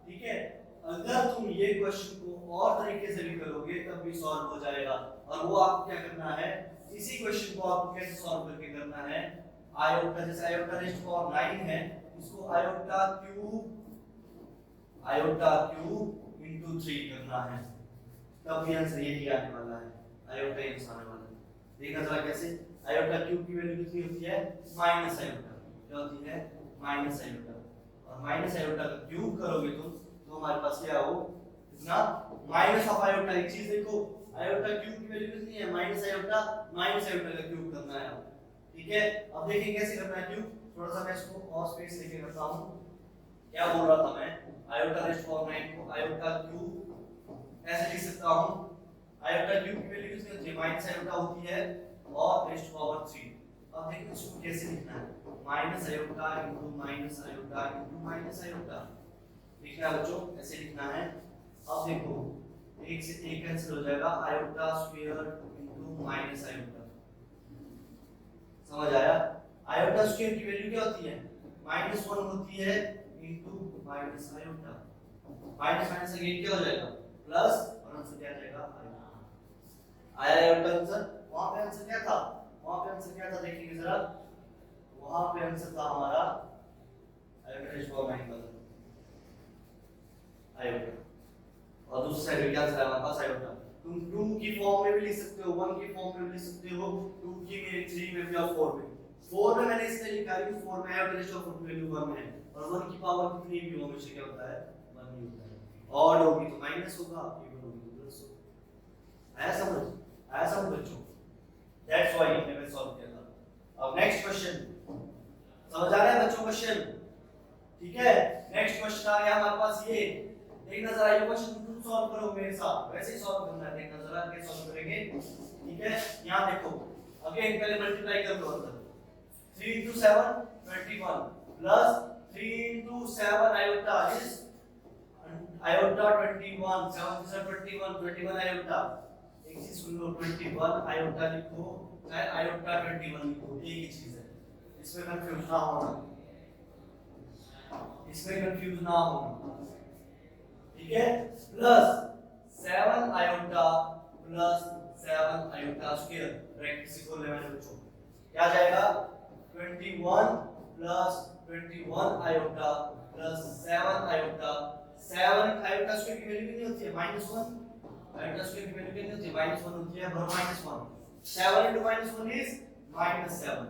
ठीक है, अगर तुम ये क्वेश्चन को और तरीके से भी करोगे तब भी सॉल्व हो जाएगा। और वो आपको क्या करना है, इसी क्वेश्चन को आपको कैसे सॉल्व करके करना है, आयोटा जैसे आयोटा रेज़ टू पावर 9 है, इसको आयोटा क्यूब into 3 करना है, तब भी आंसर यही आने वाला है, आयोटा ही आने वाला है। देखना जरा कैसे। आयोटा क्यूब की वैल्यू कितनी होती है? Minus iota. क्या होती है? Minus iota. और माइनस आयोटा का क्यूब करोगे तुम तो हमारे पास क्या हो? इतना माइनस ऑफ आयोटा। एक चीज देखो, आयोटा क्यूब की वैल्यू कितनी है? माइनस आयोटा का क्यूब करना है। ठीक है, अब देखिए कैसे करना है क्यूब। थोड़ा सा मैं इसको और स्पेस लेके करता हूं। क्या बोल रहा था मैं? आयोटा रेज़ टू पावर 9 को आयोटा क्यूब ऐसे लिख सकता हूं, आयोटा क्यूब की वैल्यू कितनी होती है? माइनस आयोटा होती है और रेज़ टू पावर 3। अब देखो इसको कैसे लिखना है, minus iota into minus iota into minus iota लिखना है बच्चों, ऐसे लिखना है। अब देखो एक से एक कैंसिल हो जाएगा, iota square into minus iota. समझ आया? आयोटा स्क्वायर की वैल्यू क्या होती है? -1 होती है into minus iota. Minus minus again क्या हो जाएगा? प्लस, और आंसर क्या आ जाएगा? आया आयोटा आंसर। वहां पे आंसर क्या था? देखिए जरा, वहां पे आंसर था हमारा आयोटा रेज़ टू पावर 9 का आयोटा, और दूसरी साइड क्या आंसर है हमारे पास? आयोटा। तुम 2 की फॉर्म में भी लिख सकते हो, 1 की फॉर्म में भी लिख सकते हो, 2 की में, 3 में भी और 4 में। 4 में मैंने इसलिए लिखा है कि 4 में आयोटा रेज़ टू पावर 4 की वैल्यू 1 है, और 1 की पावर कितनी भी हो हमेशा क्या होता है? 1 ही होता है। ऑड होगी तो माइनस होगा, इवन होगी तो प्लस होगा। आया समझ बच्चों? दैट्स व्हाई हमने मैं सॉल्व किया था। अब नेक्स्ट क्वेश्चन समझ आ रहा है बच्चों? क्वेश्चन ठीक है। नेक्स्ट क्वेश्चन आ गया हमारे पास ये, देखना जरा ये क्वेश्चन तुम सॉल्व करो मेरे साथ, वैसे ही सॉल्व करना है, देखना जरा कैसे सॉल्व करेंगे। ठीक है, यहां देखो अगेन पहले मल्टीप्लाई कर लो अंदर, 3 into 7 21 plus 3 into 7 iota is iota 21, 7 is 21, 21 iota। एक चीज सुन लो, 21 iota लिखो चाहे iota 21 लिखो, एक ही चीज है, इसमें कंफ्यूज ना होना, इसमें कंफ्यूज ना होना। ठीक है, plus 7 iota plus 7 iota square, bracket से खोल ले मैंने बच्चों, क्या आ जाएगा 21 plus 21 iota plus 7 iota। 7 iota square की वैल्यू कितनी होती है? -1। iota स्क्वायर की वैल्यू कितनी होती है? -1 होती है, और -1 7 into -1 is -7,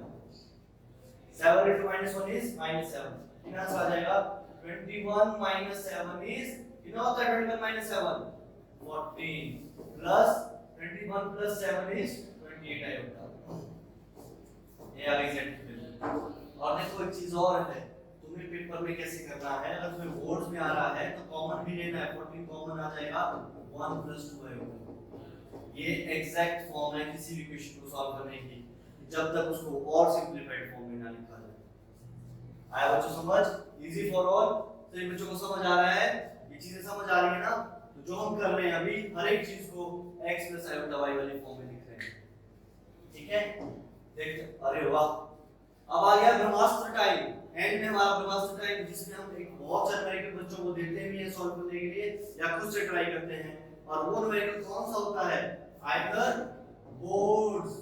7 into -1 is -7। कितना आंसर आ जाएगा? 21 minus 7 is, कितना होता है 21 minus 7? 14 plus 21 plus 7 is 28 आएगा। ये आ गई सेट की वैल्यू। और देखो एक चीज और है, तुम्हें पेपर में कैसे करना है, अगर तुम्हें बोर्ड्स में आ रहा है तो कॉमन भी लेना है, 14 कॉमन आ जाएगा, 1 plus 2 आएगा। ये एग्जैक्ट फॉर्म है किसी भी क्वेश्चन को सॉल्व करने की, जब तक उसको और सिंपलीफाइड फॉर्म में ना लिखा जाए। आया बच्चों समझ? Easy for all. तो ये बच्चों को समझ आ रहा है, ये चीजें समझ आ रही है ना? तो जो हम कर रहे हैं अभी, हर एक चीज को x plus iota y वाली फॉर्म में लिख रहे हैं। ठीक है, देख, अरे वाह, अब आ गया ब्रह्मास्त्र टाइम। एंड में हमारा ब्रह्मास्त्र टाइम, जिसमें हम एक बहुत सारे न्यूमेरिकल बच्चों को देते भी हैं सॉल्व करने के लिए, या खुद से ट्राई करते हैं। और वो न्यूमेरिकल कौन सा होता है? Either boards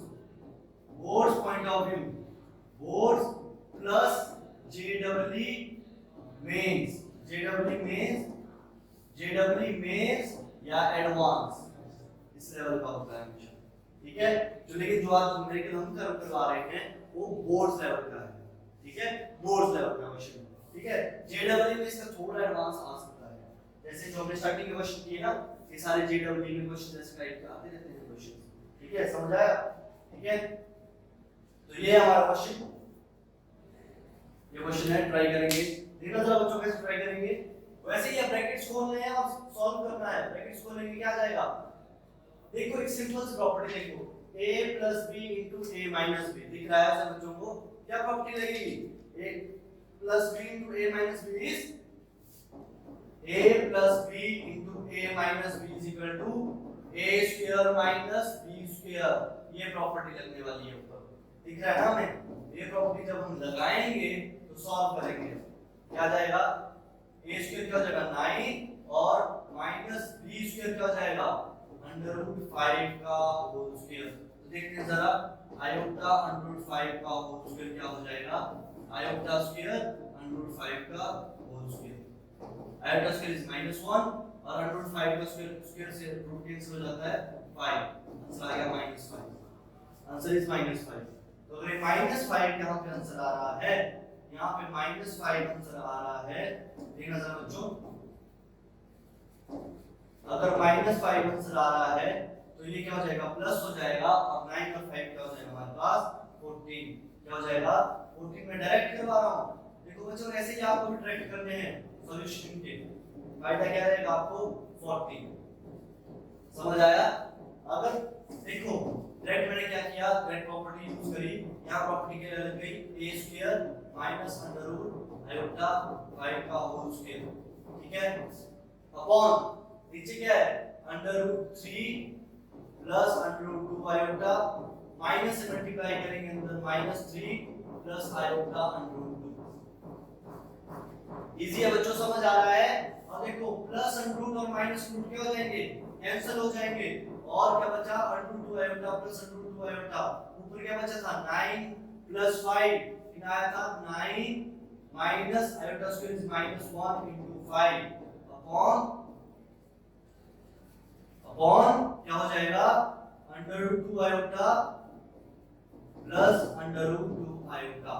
point of view, boards plus JEE mains या एडवांस, इस लेवल का होता है हमेशा। ठीक है, जो लेकिन जो आज न्यूमेरिकल हम करवा रहे हैं वो बोर्ड्स लेवल का है। ठीक है, बोर्ड्स लेवल का क्वेश्चन। ठीक है, JEE में इसका थोड़ा एडवांस आ सकता है, जैसे जो हमने स्टार्टिंग में क्वेश्चन किए ना, ये सारे JEE में क्वेश्चन ऐसे टाइप के आते रहते हैं क्वेश्चन। ठीक है, समझ आया? ठीक है, तो ये हमारा क्वेश्चन, ये क्वेश्चन है, ट्राई करेंगे, देखना जरा बच्चों कैसे ट्राई करेंगे। वैसे ही ब्रैकेट्स खोलने हैं और सॉल्व करना है। ब्रैकेट्स खोलेंगे क्या आ जाएगा? देखो एक सिंपल सी प्रॉपर्टी देखो, a plus b into a minus b, दिख रहा है सब बच्चों को? क्या प्रॉपर्टी लगेगी? a plus b into a minus b is a plus b into a minus b is equal to a square minus b square। ये प्रॉपर्टी लगने वाली है ऊपर, दिख रहा है ना हमें? ये प्रॉपर्टी जब हम लगाएंगे तो सॉल्व करेंगे, क्या आ जाएगा? a स्क्वायर क्या हो जाएगा 9 और माइनस b स्क्वायर क्या हो जाएगा √5 का होल स्क्वायर। तो देखते हैं जरा, आयोटा √5 का होल स्क्वायर क्या हो जाएगा? आयोटा स्क्वायर √5 का whole square. Iota square is -1 और √5 का स्क्वायर से रूट कैंसिल हो जाता है 5, आंसर आ गया -5। Answer is -5। तो अगर ये -5 यहाँ पे आंसर आ रहा है, यहाँ पे -5 आंसर आ रहा है, देखना जरा बच्चों, अगर -5 आंसर आ रहा है तो ये क्या हो जाएगा? प्लस हो जाएगा, और 9 और 5 क्या हो जाएगा हमारे पास? 14। क्या हो जाएगा? 14 में डायरेक्ट करवा रहा हूँ। देखो बच्चों, ऐसे ही आपको भी डायरेक्ट करने हैं सॉल्यूशन के, फायदा क्या रहेगा आपको? 14। समझ आया? अगर देखो डायरेक्ट मैंने क्या किया, डायरेक्ट प्रॉपर्टी यूज करी, यहाँ प्रॉपर्टी क्या लग गई? a square minus under iota 5 का होल स्क्वायर। ठीक है, अपॉन नीचे क्या है? √3 प्लस √2 आयोटा, माइनस से मल्टीप्लाई करेंगे अंदर -3 प्लस आयोटा √2। इजी है बच्चों, समझ आ रहा है? और देखो प्लस √2 और माइनस √2 क्या हो जाएंगे? कैंसिल हो जाएंगे, और क्या बचा? √2 आयोटा प्लस √2 आयोटा, ऊपर क्या बचा था? 9 प्लस 5, कितना आया था? 9 minus iota square is -1 into 5 upon क्या हो जाएगा? √2 आयोटा प्लस √2 आयोटा।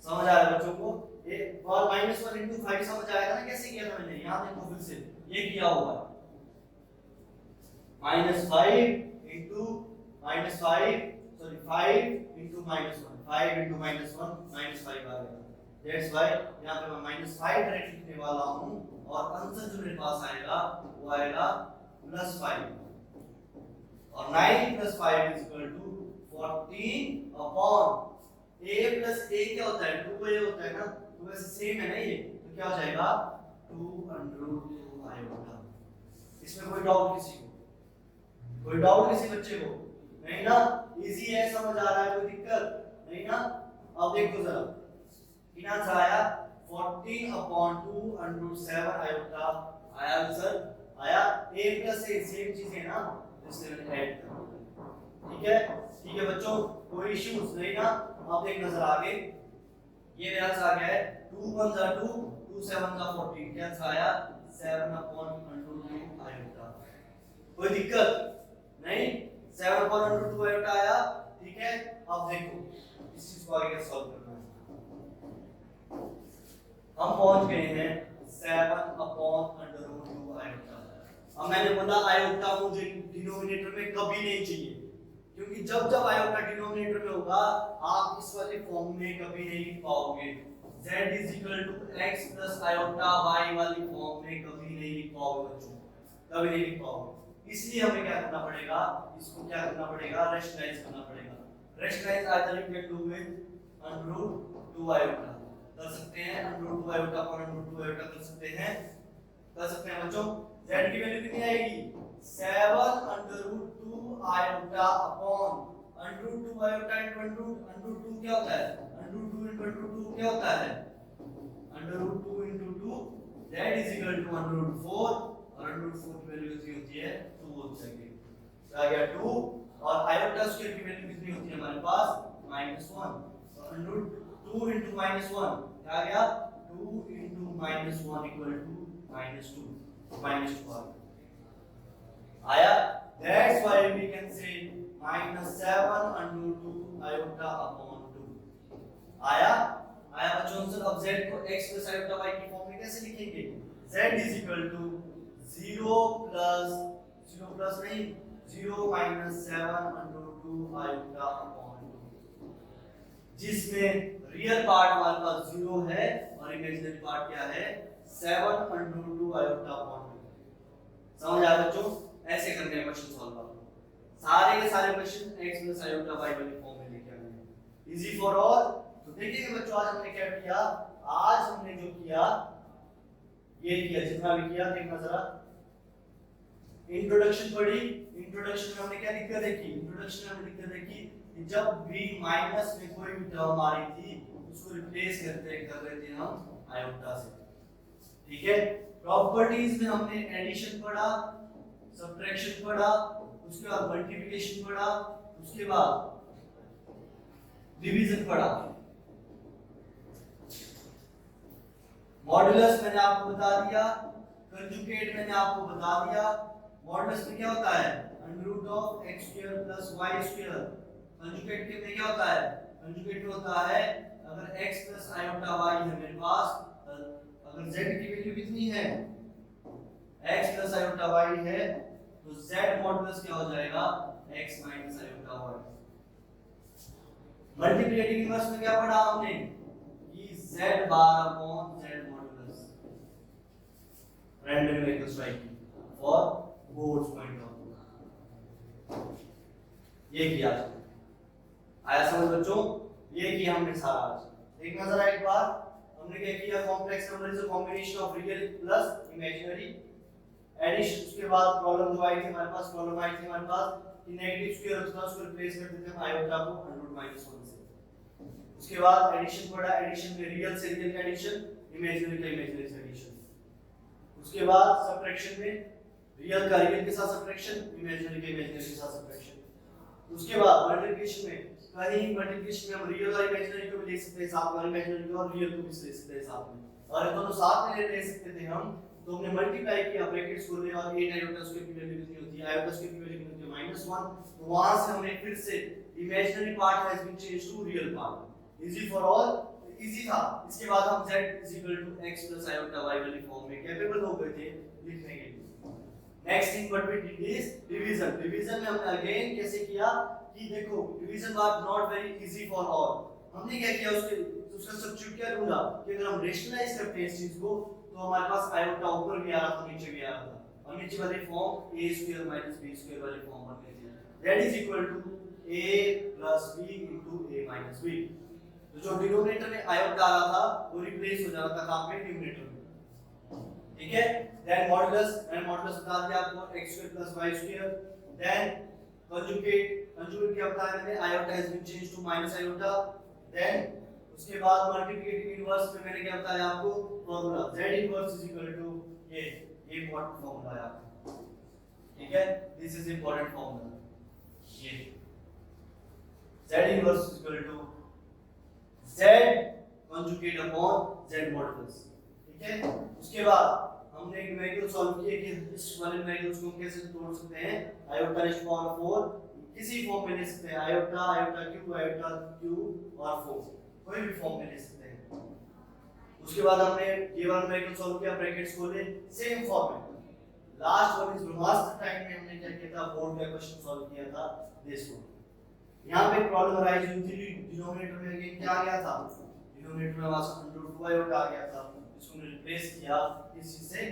समझ आ रहा है बच्चों को? ये और -1 into 5 समझ आएगा ना कैसे किया था मैंने? यहाँ देखो फिर से ये किया हुआ है -5 into -5 सॉरी 5 into -1 5 into -1 -5 आ गया। दैट्स व्हाई यहां पे मैं -5 डायरेक्ट लिखने वाला हूं और आंसर जो मेरे पास आएगा वो आएगा +5 और 9 + 5 = 14 अपॉन a + a क्या होता है 2a होता है ना, तो वैसे सेम है ना ये, तो क्या हो जाएगा 2√2 आयोटा। इसमें कोई डाउट किसी को, कोई डाउट किसी बच्चे को नहीं ना? इजी है, समझ आ रहा है, कोई दिक्कत नहीं ना? अब देखो जरा कितना आंसर आया 14/2√7 आयोटा आया आंसर आया। a + a सेम चीज है ना, इसलिए मैंने ऐड कर दिया। ठीक है बच्चों, कोई इश्यूज नहीं ना? अब एक नजर आगे, ये मेरा आंसर आ गया है 2 × 1 = 2 2 7 = 14 क्या आंसर आया 7/√2 आयोटा। कोई दिक्कत नहीं? 7/√2 आयोटा आया। ठीक है, अब देखो इस चीज को आगे कैसे सॉल्व करना है। हम पहुंच गए हैं 7/√2 आयोटा। अब मैंने बोला आयोटा मुझे डिनोमिनेटर में कभी नहीं चाहिए, क्योंकि जब जब आयोटा डिनोमिनेटर में होगा आप इस वाले फॉर्म में कभी नहीं लिख पाओगे। z = x + आयोटा y वाली फॉर्म में कभी नहीं लिख पाओगे बच्चों, कभी नहीं लिख पाओगे। इसलिए हमें क्या करना पड़ेगा, इसको क्या करना पड़ेगा, रेशनलाइज करना पड़ेगा। Rationalize either you can do with √2 iota कर सकते हैं, √2 आयोटा और √2 आयोटा कर सकते हैं बच्चों। z की वैल्यू कितनी आएगी 7/√2 आयोटा अपॉन √2 आयोटा into √2 क्या होता है √2 into √2 क्या होता है √2 into 2 that is equal to √4 और √4 की वैल्यू कितनी होती है 2 होती है। तो आ गया 2 और आयोटा स्क्वायर की वैल्यू कितनी होती है हमारे पास -1 और √2 into -1 क्या आ गया 2 into -1 = -2 आया। That's why we can say -7/√2 iota upon 2 आया बच्चों। अब z को x + आयोटा y की फॉर्म में कैसे लिखेंगे, z = 0 प्लस नहीं 0 - 7/√2 आयोटा अपॉन 2, जिसमें रियल पार्ट हमारे पास 0 है और इमेजिनरी पार्ट क्या है 7/√2 आयोटा अपॉन 2। समझ आया बच्चों? ऐसे करने हैं क्वेश्चन सॉल्व आप सारे के सारे क्वेश्चन x + आयोटा y वाली फॉर्म में लेके आए हैं, इजी फॉर ऑल। तो देखिए बच्चों आज हमने क्या किया, आज हमने जो किया ये किया, जितना भी किया देखना जरा। इंट्रोडक्शन पढ़ी, इंट्रोडक्शन में हमने क्या दिक्कत देखी, इंट्रोडक्शन में हमने दिक्कत देखी कि जब भी माइनस में कोई भी टर्म आ रही थी उसको रिप्लेस कर रहे थे हम आयोटा से। ठीक है, प्रॉपर्टीज में हमने एडिशन पढ़ा, सब्ट्रैक्शन पढ़ा, उसके बाद मल्टीप्लिकेशन पढ़ा, उसके बाद डिवीजन पढ़ा। मॉड्यूलस मैंने आपको बता दिया, कंजुगेट मैंने आपको बता दिया। मॉड्यूलस में क्या होता है √(x² + y²। कंजुगेट में क्या होता है, कंजुगेट में होता है अगर x + आयोटा y है मेरे पास, अगर z की वैल्यू कितनी है x + आयोटा y है तो z मॉडुलस क्या हो जाएगा x - iota y। Multiplicative inverse में क्या पढ़ा हमने कि z bar upon z modulus random numerical striking for boards point of view. ये किया आया समझ बच्चों, ये किया हमने सारा। आज देखना जरा एक बार हमने क्या किया, complex number is a combination of real plus imaginary addition. उसके बाद प्रॉब्लम जो आई थी हमारे पास, प्रॉब्लम आई थी हमारे पास कि नेगेटिव स्क्वायर होता है उसको रिप्लेस कर देते हैं आयोटा को √-1 से। उसके बाद एडिशन पढ़ा, एडिशन में रियल से रियल का एडिशन, इमेजिनरी का इमेजिनरी से एडिशन। उसके बाद सब्ट्रैक्शन में रियल का रियल के साथ सब्ट्रैक्शन, इमेजिनरी का इमेजिनरी के साथ सब्ट्रैक्शन। उसके बाद मल्टीप्लिकेशन में कहीं मल्टीप्लिकेशन में हम रियल और इमेजिनरी को भी ले सकते हैं साथ में, इमेजिनरी को और रियल को भी ले सकते हैं साथ में, और दोनों साथ में ले सकते थे हम। तो हमने मल्टीप्लाई किया ब्रैकेट्स खोले और 8 आयोटा स्क्वायर की वैल्यू कितनी होती है, आयोटा स्क्वायर की वैल्यू कितनी होती है -1। तो वहां से हमने फिर से imaginary part has been changed to real part. Easy for all, easy था। इसके बाद हम z = x + आयोटा y वाली फॉर्म में कैपेबल हो गए थे, लिखने के लिए। Next thing what we did is division. Division में हमने अगेन कैसे किया कि देखो division was not very easy for all. हमने क्या किया उसका सब्स्टिट्यूट क्या ढूंढा कि अगर हम रेशनलाइज करते हैं इस चीज को तो हमारे पास आयोटा ऊपर भी आ रहा था नीचे भी आ रहा था और नीचे वाली form a square minus b square वाली फॉर्म बन गई थी। That is equal to a plus b into a minus b। तो जो डिनोमिनेटर में आयोटा आ रहा था वो रिप्लेस हो जाता था कहां पे न्यूमरेटर में। ठीक है, देन मॉडुलस बता दिया आपको x square plus y square. Then conjugate क्या बताया मैंने, iota has been changed to minus iota. Then उसके बाद मल्टीप्लिकेटिव इनवर्स में मैंने क्या बताया आपको formula z inverse is equal to ये इंपॉर्टेंट फार्मूला है आपको। ठीक है, दिस इज इंपॉर्टेंट फार्मूला, ये z inverse is equal to z conjugate upon z modulus. ठीक है, उसके बाद हमने एक न्यूमेरिकल सॉल्व किया कि इस वाले न्यूमेरिकल्स को कैसे तोड़ सकते हैं। आयोटा रेज़ टू पावर 4 किसी फॉर्म में ले सकते हैं, आयोटा क्यूब और 4 कोई भी फॉर्म में ले सकते हैं। उसके बाद हमने ये वाला न्यूमेरिकल सॉल्व किया, ब्रैकेट्स खोले, same format. Last one is last time में हमने क्या किया था, बोर्ड का क्वेश्चन सॉल्व किया था दिस वन। यहां पे प्रॉब्लम अराइज हुई थी, डिनोमिनेटर में अगेन क्या आ गया था, डिनोमिनेटर में हमारे पास √2 आयोटा आ गया था। इसको हमने रिप्लेस किया किस चीज से,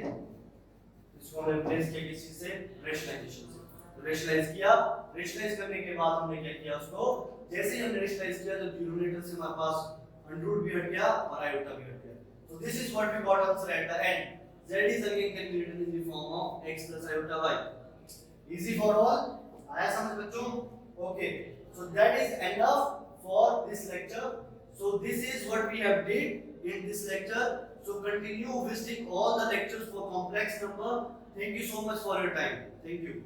इसको हमने रिप्लेस किया किस चीज से, रेशनलाइजेशन से। रेशनलाइज किया, रेशनलाइज करने के बाद हमने क्या किया, उसको जैसे ही हमने रेशनलाइज किया तो डिनोमिनेटर से हमारे पास √2 भी हट गया और आयोटा भी हट गया। So this is what we got answer at the end. Z is again can be written in the form of x plus iota y. Easy for all? आया समझ बच्चों? Okay. So that is enough for this lecture. So this is what we have did in this lecture. So continue visiting all the lectures for complex number. Thank you so much for your time. Thank you.